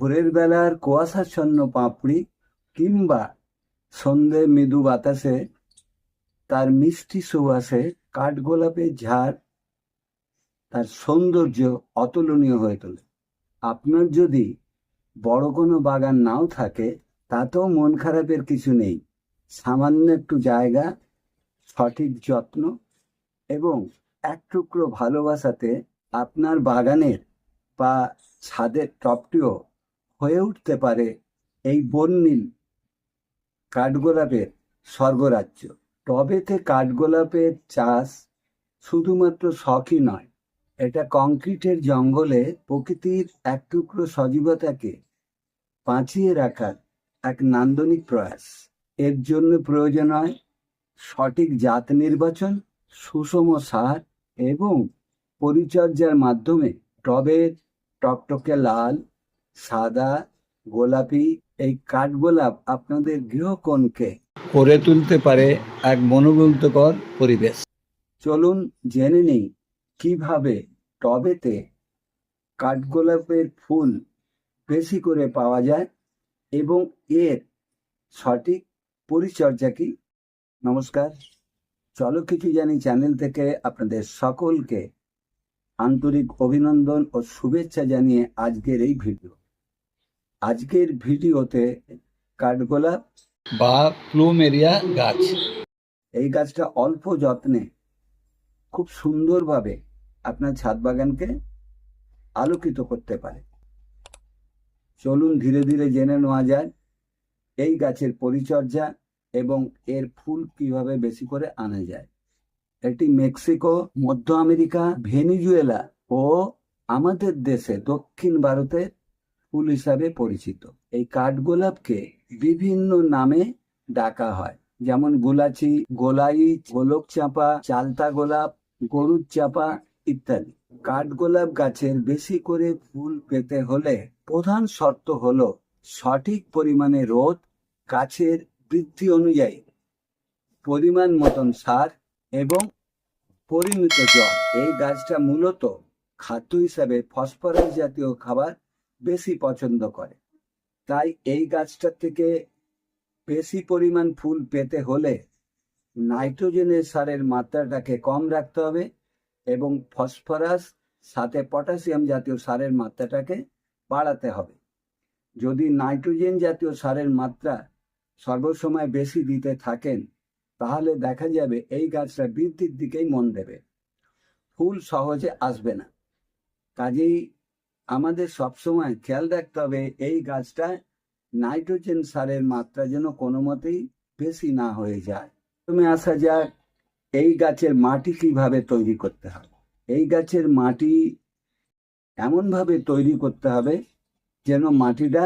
ভোরের বেলার কুয়াশাচ্ছন্ন পাপড়ি কিংবা সন্ধে মৃদু বাতাসে তার মিষ্টি সুবাসে কাঠগোলাপের ঝাড় তার সৌন্দর্য অতুলনীয় হয়ে তোলে। আপনার যদি বড় কোনো বাগান নাও থাকে, তাতেও মন খারাপের কিছু নেই। সামান্য একটু জায়গা, সঠিক যত্ন এবং এক টুকরো ভালোবাসাতে আপনার বাগানের বা ছাদের টবটিও হয়ে উঠতে পারে এই বর্ণিল কাঠগোলাপের স্বর্গরাজ্য। টবেতে কাঠগোলাপের চাষ শুধুমাত্র শখই নয়, এটা কংক্রিটের জঙ্গলে প্রকৃতির এক টুকরো সজীবতাকে বাঁচিয়ে রাখার এক নান্দনিক প্রয়াস। এর জন্য প্রয়োজন হয় সঠিক জাত নির্বাচন, সুষম সার এবং পরিচর্যার মাধ্যমে টবের টকটকে লাল, সাদা, গোলাপি এই কাঠগোলাপ আপনাদের গৃহকোণকে করে তুলতে পারে এক মনোমুগ্ধকর পরিবেশ। চলুন জেনে নিই কিভাবে টবেতে কাঠগোলাপের ফুল বেশি করে পাওয়া যায় এবং এর সঠিক পরিচর্যা কি। নমস্কার, চলো কিছু জানি চ্যানেল থেকে আপনাদের সকলকে আন্তরিক অভিনন্দন ও শুভেচ্ছা জানিয়ে আজকের ভিডিওতে কাঠগোলাপ বা প্লুমেরিয়া গাছ, এই গাছটা অল্প যত্নে খুব সুন্দরভাবে আপনার ছাদ বাগানকে আলোকিত করতে পারে। চলুন ধীরে ধীরে জেনে নেওয়া যায় এই গাছের পরিচর্যা এবং এর ফুল কিভাবে বেশি করে আনা যায়। এটি মেক্সিকো, মধ্য আমেরিকা, ভেনিজুয়েলা ও আমাদের দেশে দক্ষিণ ভারতের ফুল হিসাবে পরিচিত। এই কাঠগোলাপকে বিভিন্ন নামে ডাকা হয়, যেমন গোলাচি, গোলাইচ, গোলক চাঁপা, চালতা গোলাপ, গরুর চাঁপা ইত্যাদি। কাঠগোলাপ গাছের বেশি করে ফুল পেতে হলে প্রধান শর্ত হলো সঠিক পরিমাণে রোদ, গাছের বৃদ্ধি অনুযায়ী পরিমাণ মতন সার এবং পরিমিত জল। এই গাছটা মূলত খাদ্য হিসাবে ফসফরাস জাতীয় খাবার বেশি পছন্দ করে, তাই এই গাছটা থেকে বেশি পরিমাণ ফুল পেতে হলে নাইট্রোজেনের সারের মাত্রাটাকে কম রাখতে হবে এবং ফসফরাস সাথে পটাশিয়াম জাতীয় সারের মাত্রাটাকে বাড়াতে হবে। যদি নাইট্রোজেন জাতীয় সারের মাত্রা সর্বসময় বেশি দিতে থাকেন, তাহলে দেখা যাবে এই গাছটা বৃদ্ধির দিকেই মন দেবে, ফুল সহজে আসবে না। কাজেই আমাদের সবসময় খেয়াল রাখতে হবে এই গাছটায় নাইট্রোজেন সারের মাত্রা যেন কোনো মতেই বেশি না হয়ে যায়। প্রথমে আসা যাক এই গাছের মাটি কিভাবে তৈরি করতে হবে। এই গাছের মাটি এমনভাবে তৈরি করতে হবে যেন মাটিটা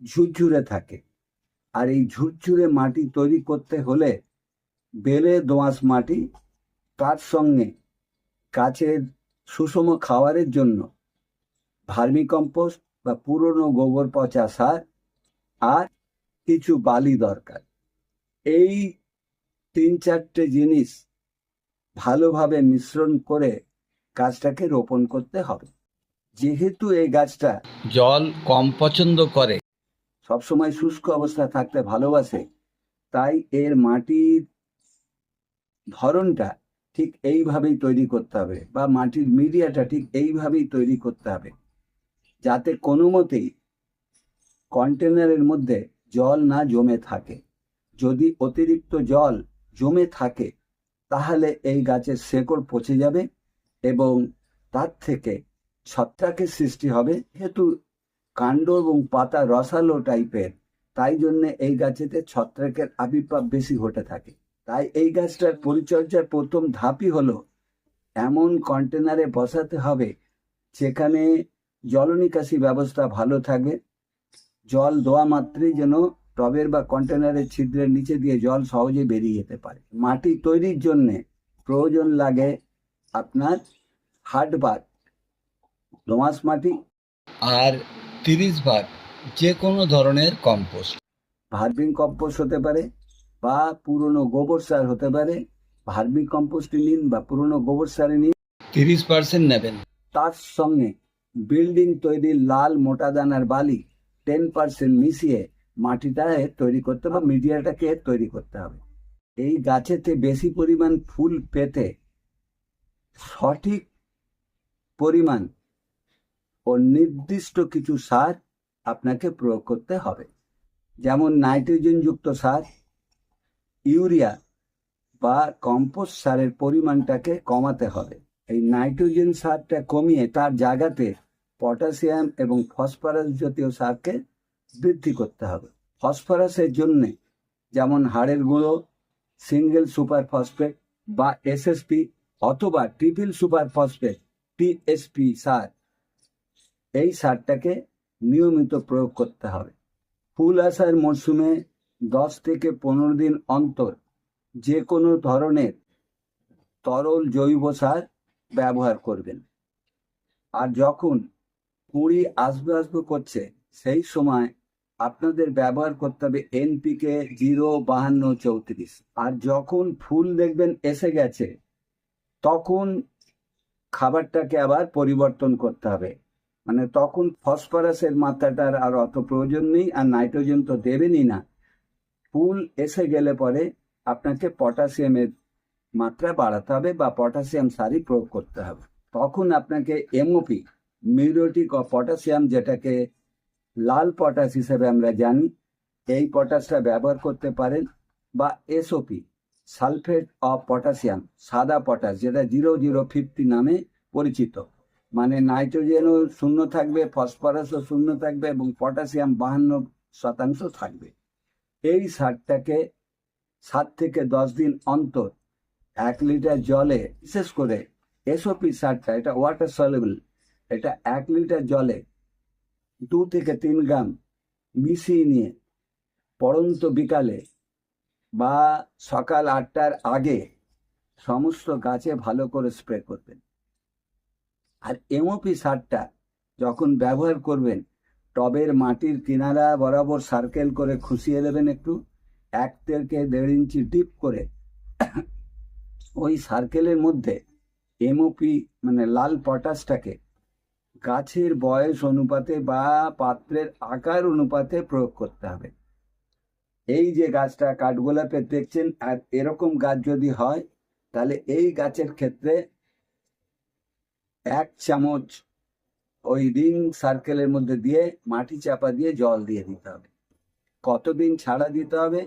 ঝুরঝুরে থাকে। আর এই ঝুরঝুরে মাটি তৈরি করতে হলে বেলে দোআঁশ মাটি, তার সঙ্গে গাছের সুষম খাবারের জন্য ভার্মিকম্পোস্ট বা পুরনো গোবর পচা সার আর কিছু বালি দরকার। এই 3-4টে জিনিস ভালোভাবে মিশ্রণ করে গাছটাকে রোপণ করতে হবে। যেহেতু এই গাছটা জল কম পছন্দ করে, সবসময় শুষ্ক অবস্থায় থাকতে ভালোবাসে, তাই এর মাটির ধরনটা ঠিক এইভাবেই তৈরি করতে হবে বা মাটির মিডিয়াটা ঠিক এইভাবেই তৈরি করতে হবে যাতে কোনো মতেই কন্টেনারের মধ্যে জল না জমে থাকে। যদি অতিরিক্ত জল জমে থাকে তাহলে এই গাছের শেকড় পচে যাবে এবং তার থেকে ছত্রাকের সৃষ্টি হবে। যেহেতু কাণ্ড এবং পাতা রসালো টাইপের, তাই জন্য এই গাছেতে ছত্রাকের আবির্ভাব বেশি ঘটে থাকে। তাই এই গাছটার পরিচর্যার প্রথম ধাপই হলো এমন কন্টেনারে বসাতে হবে যেখানে জলনিকাশি ব্যবস্থা ভালো থাকে। জল দেওয়া মাত্রই যেন টবের বা কন্টেনারের ছিদ্রের নিচে দিয়ে জল সহজে বেরিয়ে যেতে পারে। মাটি তৈরির জন্য প্রয়োজন লাগে আপনার 60 ভাগ দোআঁশ মাটি আর 30 ভাগ যে কোনো ধরনের কম্পোস্ট। ভার্মি কম্পোস্ট হতে পারে বা পুরনো গোবর সার হতে পারে। ভার্মি কম্পোস্টে নিন বা পুরনো গোবর সারে নিন, 30% নেবেন। তার সঙ্গে বিল্ডিং তৈরির লাল মোটা দানার বালি 10% মিশিয়ে মাটিটা তৈরি করতে হবে, মিডিয়াটাকে তৈরি করতে হবে। এই গাছেতে বেশি পরিমাণ ফুল পেতে সঠিক পরিমাণ ও নির্দিষ্ট কিছু সার আপনাকে প্রয়োগ করতে হবে, যেমন নাইট্রোজেনযুক্ত সার, ইউরিয়া বা কম্পোস্ট সারের পরিমাণটাকে কমাতে হবে। এই নাইট্রোজেন সারটা কমিয়ে তার জায়গাতে পটাশিয়াম এবং ফসফরাস জাতীয় সারকে বৃদ্ধি করতে হবে। ফসফরাসের জন্য যেমন হাড়ের গুঁড়ো, সিঙ্গেল সুপার ফসফেট বা এসএসপি অথবা ট্রিপল সুপার ফসফেট টিএসপি সার, এই সারটাকে নিয়মিত প্রয়োগ করতে হবে। ফুল আসার মরশুমে 10 থেকে 15 দিন অন্তর যে কোনো ধরনের তরল জৈব সার ব্যবহার করবেন। আর যখন কুঁড়ি আসবে করছে সেই সময় আপনাদের ব্যবহার করতে হবে এনপিকে 05234। আর যখন ফুল দেখবেন এসে গেছে তখন খাবারটাকে আবার পরিবর্তন করতে হবে, মানে তখন ফসফরাসের মাত্রাটার আর অত প্রয়োজন নেই, আর নাইট্রোজেন তো দেবেনই না। ফুল এসে গেলে পরে আপনাকে পটাশিয়ামের মাত্রা বাড়াতে হবে বা পটাশিয়াম সারই প্রয়োগ করতে হবে। তখন আপনাকে এমওপি, মিউরেটিক অফ পটাশিয়াম, যেটাকে লাল পটাশ হিসেবে আমরা জানি, এই পটাশটা ব্যবহার করতে পারেন, বা এসওপি, সালফেট অফ পটাশিয়াম, সাদা পটাশ, যেটা 0050 নামে পরিচিত। মানে নাইট্রোজেনও শূন্য থাকবে, ফসফরাসও শূন্য থাকবে এবং পটাশিয়াম 52% থাকবে। এই সারটাকে 7 থেকে 10 দিন অন্তর 1 লিটার জলে, বিশেষ করে এসওপি সারটা, এটা ওয়াটার সলিউবল, এটা 1 লিটার জলে 2 থেকে 3 গ্রাম মিশিয়ে নিয়ে পড়ন্ত বিকালে বা সকাল 8টার আগে সমস্ত গাছে ভালো করে স্প্রে করবেন। আর এমওপি সারটা যখন ব্যবহার করবেন, টবের মাটির কিনারা বরাবর সার্কেল করে খুশিয়ে দেবেন, একটু 1 থেকে 1.5 ইঞ্চি ডিপ করে ওই সার্কেলের মধ্যে এমওপি মানে লাল পটাশটাকে গাছের বয়স অনুপাতে বা পাত্রের আকার অনুপাতে প্রয়োগ করতে হবে। এই যে গাছটা কাঠগোলাপের দেখছেন, আর এরকম গাছ যদি হয় তাহলে এই গাছের ক্ষেত্রে 1 চামচ ওই রিং সার্কেলের মধ্যে দিয়ে মাটি চাপা দিয়ে জল দিয়ে দিতে হবে। কতদিন ছাড়া দিতে হবে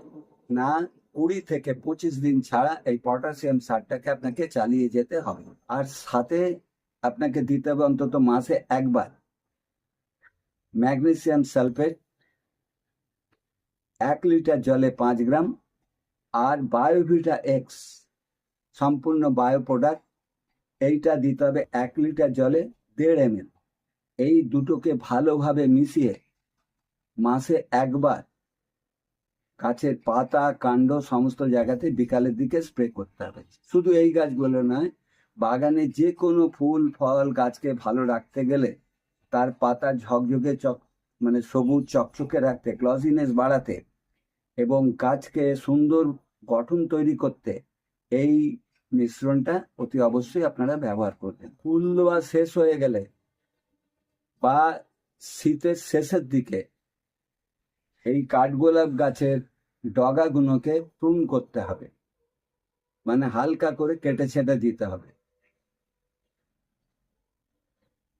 না, 20 থেকে 25 দিন ছাড়া এই পটাশিয়াম সারটাকে আপনাকে চালিয়ে যেতে হবে। আর সাথে আপনাকে দিতে হবে অন্তত মাসে 1 বার ম্যাগনেসিয়াম সালফেট 1 লিটার জলে 5 গ্রাম, আর বায়োভিটা এক্স সম্পূর্ণ বায়ো প্রোডাক্ট, এইটা দিতে হবে 1 লিটার জলে 1.5 ml। এই দুটোকে ভালোভাবে মিশিয়ে মাসে 1 বার গাছের পাতা, কাণ্ড সমস্ত জায়গাতে বিকালের দিকে স্প্রে করতে হবে। শুধু এই গাছগুলো নয়, বাগানে যে কোনো ফুল ফল গাছকে ভালো রাখতে গেলে তার পাতা ঝকঝকে মানে সবুজ চকচকে রাখতে, গ্লসিনেস বাড়াতে এবং গাছকে সুন্দর গঠন তৈরি করতে এই মিশ্রণটা অতি অবশ্যই আপনারা ব্যবহার করবেন। ফুল দেওয়া শেষ হয়ে গেলে বা শীতের শেষের দিকে এই কাঠগোলাপ গাছের ডগাগুলোকে প্রুন করতে হবে, মানে হালকা করে কেটে ছেটে দিতে হবে।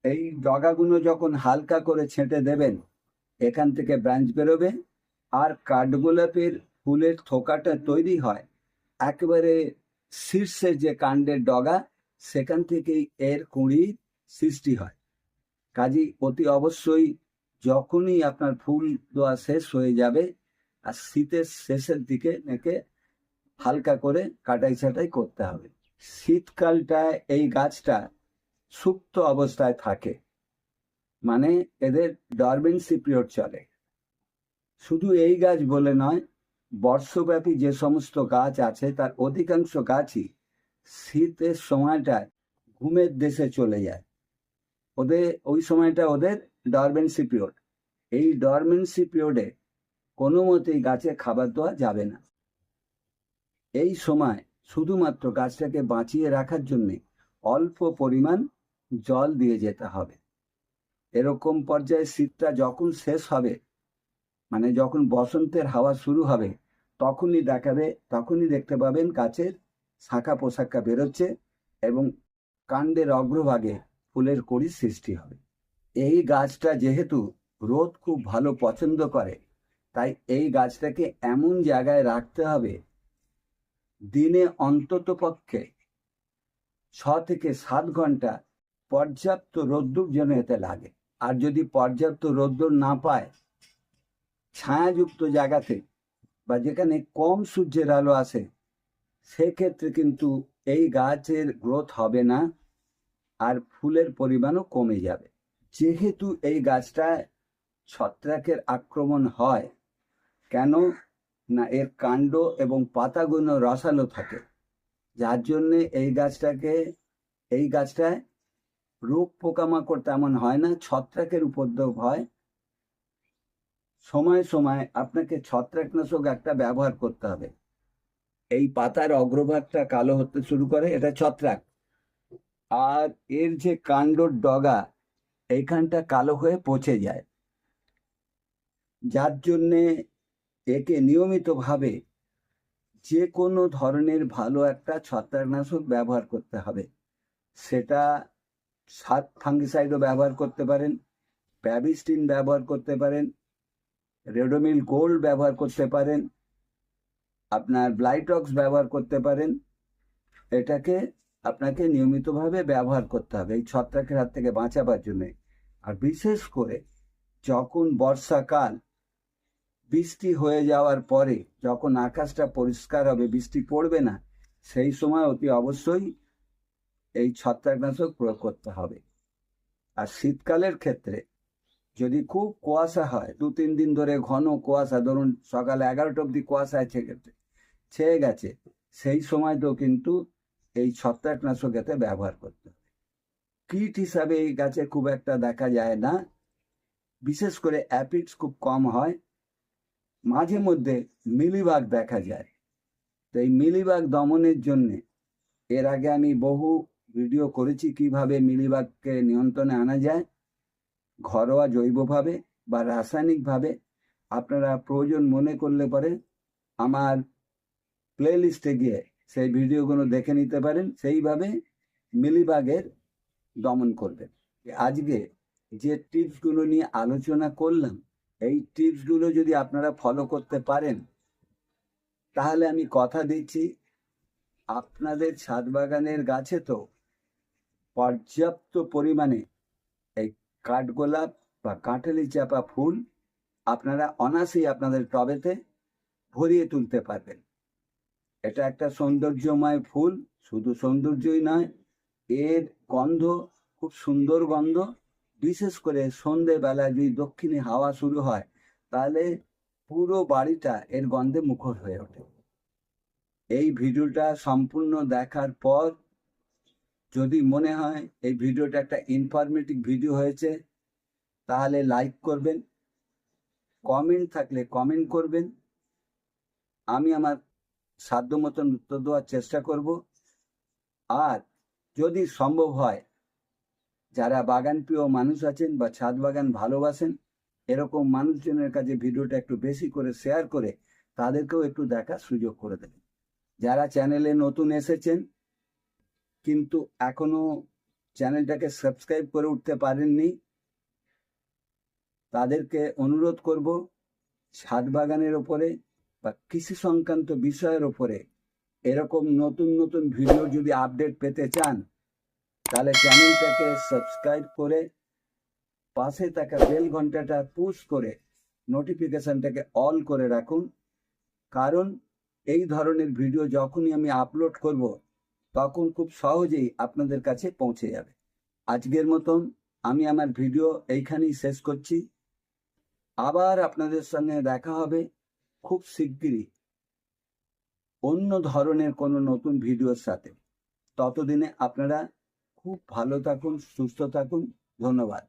এই ডগাগুলো যখন হালকা করে ছেঁটে দেবেন, এখান থেকে ব্রাঞ্চ বেরোবে, আর কাঠগোলাপের ফুলের থোকাটা তৈরি হয় একেবারে শীর্ষের যে কাণ্ডের ডগা, সেখান থেকেই এর কুঁড়ির সৃষ্টি হয়। কাজেই অতি অবশ্যই যখনই আপনার ফুল দেওয়া শেষ হয়ে যাবে আর শীতের শেষের দিকে একে হালকা করে কাটাই ছাটাই করতে হবে। শীতকালটায় এই গাছটা সুপ্ত অবস্থায় থাকে, মানে এদের ডরমেন্সি পিরিয়ড চলে। শুধু এই গাছ বলে নয়, বর্ষব্যাপী যে সমস্ত গাছ আছে তার অধিকাংশ গাছই শীতের সময়টায় ঘুমের দেশে চলে যায়। ওই সময়টা ওদের ডরমেন্সি পিরিয়ড। এই ডরমেন্সি পিরিয়ডে কোনো মতেই গাছে খাবার দেওয়া যাবে না। এই সময় শুধুমাত্র গাছটাকে বাঁচিয়ে রাখার জন্যে অল্প পরিমাণ জল দিয়ে যেতে হবে। এরকম পর্যায়ে শীতটা যখন শেষ হবে মানে যখন বসন্তের হাওয়া শুরু হবে তখনই দেখতে পাবেন গাছের শাখা পোশাখা বেরোচ্ছে এবং কাণ্ডের অগ্রভাগে ফুলের কড়ি সৃষ্টি হবে। এই গাছটা যেহেতু রোদ খুব ভালো পছন্দ করে, তাই এই গাছটাকে এমন জায়গায় রাখতে হবে দিনে অন্ততপক্ষে 6 থেকে 7 ঘন্টা পর্যাপ্ত রোদ্দুর যেন এতে লাগে। আর যদি পর্যাপ্ত রোদ্দুর না পায়, ছায়াযুক্ত জায়গাতে বা যেখানে কম সূর্যের আলো আসে, সেক্ষেত্রে কিন্তু এই গাছের গ্রোথ হবে না আর ফুলের পরিমাণও কমে যাবে। যেহেতু এই গাছটায় ছত্রাকের আক্রমণ হয়, কেন না এর কাণ্ড এবং পাতাগুলো রসালো থাকে, যার জন্যে এই গাছটায় রোগ পোকামাকড় তেমন হয় না, ছত্রাকের উপদ্রব হয়। সময় সময় আপনাকে ছত্রাকনাশক একটা ব্যবহার করতে হবে। এই পাতার অগ্রভাগটা কালো হতে শুরু করে, এটা ছত্রাক। আর এর যে কাণ্ডর ডগা, এইখানটা কালো হয়ে পচে যায়, যার জন্যে একে নিয়মিতভাবে যে কোনো ধরনের ভালো একটা ছত্রাকনাশক ব্যবহার করতে হবে। সেটা ফাঙ্গিসাইডও ব্যবহার করতে পারেন, প্যাবিস্টিন ব্যবহার করতে পারেন, রেডোমিল গোল্ড ব্যবহার করতে পারেন, আপনার ব্লাইটক্স ব্যবহার করতে পারেন। এটাকে আপনাকে নিয়মিতভাবে ব্যবহার করতে হবে এই ছত্রাকের হাত থেকে বাঁচাবার জন্য। আর বিশেষ করে যখন বর্ষাকাল, বৃষ্টি হয়ে যাওয়ার পরে যখন আকাশটা পরিষ্কার হবে, বৃষ্টি পড়বে না, সেই সময় অতি অবশ্যই এই ছত্রাকনাশক প্রয়োগ করতে হবে। আর শীতকালের ক্ষেত্রে যদি খুব কুয়াশা হয়, 2-3 দিন ধরে ঘন কুয়াশা, ধরুন সকাল 11টা অবধি কুয়াশায় ছেয়ে গেছে, সেই সময় তো কিন্তু এই ছত্রাকনাশক এতে ব্যবহার করতে হবে। কীট হিসাবে এই গাছে খুব একটা দেখা যায় না, বিশেষ করে অ্যাপিডস খুব কম হয়, মাঝে মধ্যে মিলিবাগ দেখা যায়। তো এই মিলিবাগ দমনের জন্যে এর আগে আমি বহু ভিডিও করেছি কিভাবে মিলিবাগকে নিয়ন্ত্রণে আনা যায়, ঘরোয়া জৈবভাবে বা রাসায়নিকভাবে। আপনারা প্রয়োজন মনে করলে পরে আমার প্লে লিস্টে গিয়ে সেই ভিডিওগুলো দেখে নিতে পারেন, সেইভাবে মিলিবাগের দমন করবেন। আজকে যে টিপসগুলো নিয়ে আলোচনা করলাম, এই টিপসগুলো যদি আপনারা ফলো করতে পারেন, তাহলে আমি কথা দিচ্ছি আপনাদের ছাদ বাগানের গাছে তো পর্যাপ্ত পরিমাণে এই কাঠগোলাপ বা কাঁঠালি চাপা ফুল আপনারা অনায়াসেই আপনাদের টবেতে ভরিয়ে তুলতে পারবেন। এটা একটা সৌন্দর্যময় ফুল, শুধু সৌন্দর্যই নয়, এর গন্ধ খুব সুন্দর গন্ধ। বিশেষ করে সন্ধেবেলায় যদি দক্ষিণে হাওয়া শুরু হয়, তাহলে পুরো বাড়িটা এর গন্ধে মুখর হয়ে ওঠে। এই ভিডিওটা সম্পূর্ণ দেখার পর যদি মনে হয় এই ভিডিওটা একটা ইনফরমেটিভ ভিডিও হয়েছে, তাহলে লাইক করবেন, কমেন্ট থাকলে কমেন্ট করবেন, আমি আমার সাধ্য মতন উত্তর দেওয়ার চেষ্টা করব। আর যদি সম্ভব হয়, যারা বাগান প্রিয় মানুষ আছেন বা ছাদ বাগান ভালোবাসেন, এরকম মানুষজনের কাছে ভিডিওটা একটু বেশি করে শেয়ার করে তাদেরকেও একটু দেখার সুযোগ করে দেবেন। যারা চ্যানেলে নতুন এসেছেন কিন্তু এখনো চ্যানেলটাকে সাবস্ক্রাইব করে উঠতে পারেননি, তাদেরকে অনুরোধ করব ছাদ বাগানের ওপরে বা কৃষি সংক্রান্ত বিষয়ের ওপরে এরকম নতুন নতুন ভিডিও যদি আপডেট পেতে চান, তাহলে চ্যানেলটাকে সাবস্ক্রাইব করে পাশে থাকা বেল ঘন্টাটা পুশ করে নোটিফিকেশনটাকে অল করে রাখুন। কারণ এই ধরনের ভিডিও যখনই আমি আপলোড করব, তখন খুব সহজেই আপনাদের কাছে পৌঁছে যাবে। আজকের মতন আমি আমার ভিডিও এইখানেই শেষ করছি। আবার আপনাদের সঙ্গে দেখা হবে খুব শিগগিরই অন্য ধরনের কোনো নতুন ভিডিওর সাথে। ততদিনে আপনারা খুব ভালো থাকুন, সুস্থ থাকুন। ধন্যবাদ।